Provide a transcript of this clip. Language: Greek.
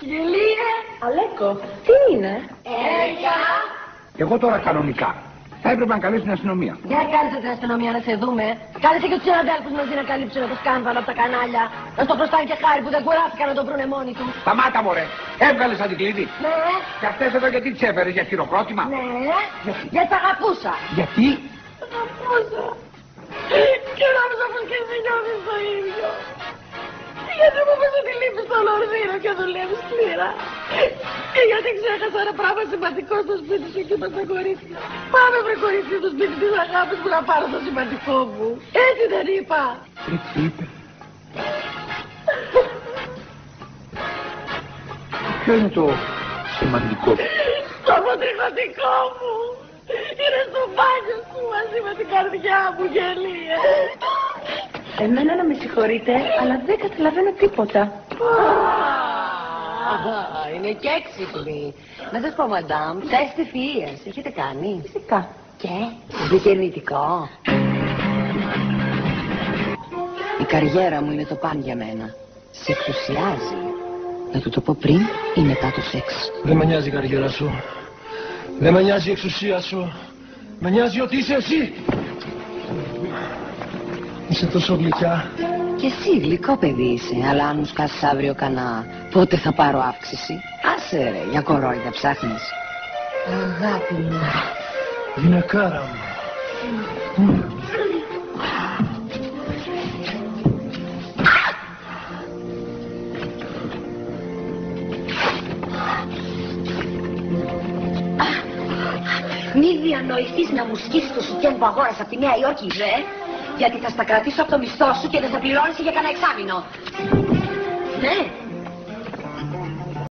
Γελίε! Αλέκο, τι είναι? Έρικα! Εγώ τώρα κανονικά. Θα έπρεπε να καλέσω την αστυνομία. Για κάλεσε την αστυνομία να σε δούμε. Κάλεσε και τους συναδέλφους μαζί να καλύψουν το σκάνδαλο από τα κανάλια. Να στο προστάνε και χάρη που δεν κουράστηκαν να το βρούνε μόνοι τους. Σταμάτα μωρέ. Έβγαλες αντικλείδι. Ναι. Και αυτές εδώ γιατί τις έφερες, για χειροκρότημα? Ναι. Γιατί τα αγαπούσα. Γιατί? Αγαπούσα. Και νόμιζα πως και εσύ νιώθεις το ίδιο. Γιατί μου πες ότι λείπεις στο Λονδίνο και δουλεύεις σκληρά. Και γιατί ξέχασα ένα πράγμα σημαντικό στο σπίτι σου και είπα στα κορίτσια. Πάμε βρε κορίτσι στο σπίτι της αγάπης μου να πάρω το σημαντικό μου. Έτσι δεν είπα? Έτσι είπε. Ποιο είναι το σημαντικό? Το αποτριχωτικό μου. Είναι στο μπάνιο σου μαζί με την καρδιά μου, γελίε. Εμένα να με συγχωρείτε, αλλά δεν καταλαβαίνω τίποτα. Είναι και έξυπνη. Να σας πω, μαντάμ, τεστ ευφυΐας έχετε κάνει? Φυσικά. Και δικαινητικό. Η καριέρα μου είναι το παν για μένα. Σε εξουσιάζει. Να του το πω πριν ή μετά το σεξ? Δεν με νοιάζει η καριέρα σου. Δεν με νοιάζει η εξουσία σου. Με νοιάζει ότι είσαι εσύ. Είσαι τόσο γλυκιά. Και εσύ γλυκό παιδί είσαι, αλλά αν μου σκάσεις αύριο κανά, πότε θα πάρω αύξηση? Άσε ρε, για κορόιδα ψάχνεις. Αγάπη μου. Γυναικάρα μου. Μη διανοηθείς να μου σκίσεις το σουτιέν που αγόρασα από τη Νέα Υόρκη, γιατί θα στα κρατήσω από το μισθό σου και δεν θα πληρώνεις για κανένα εξάμηνο. Ναι.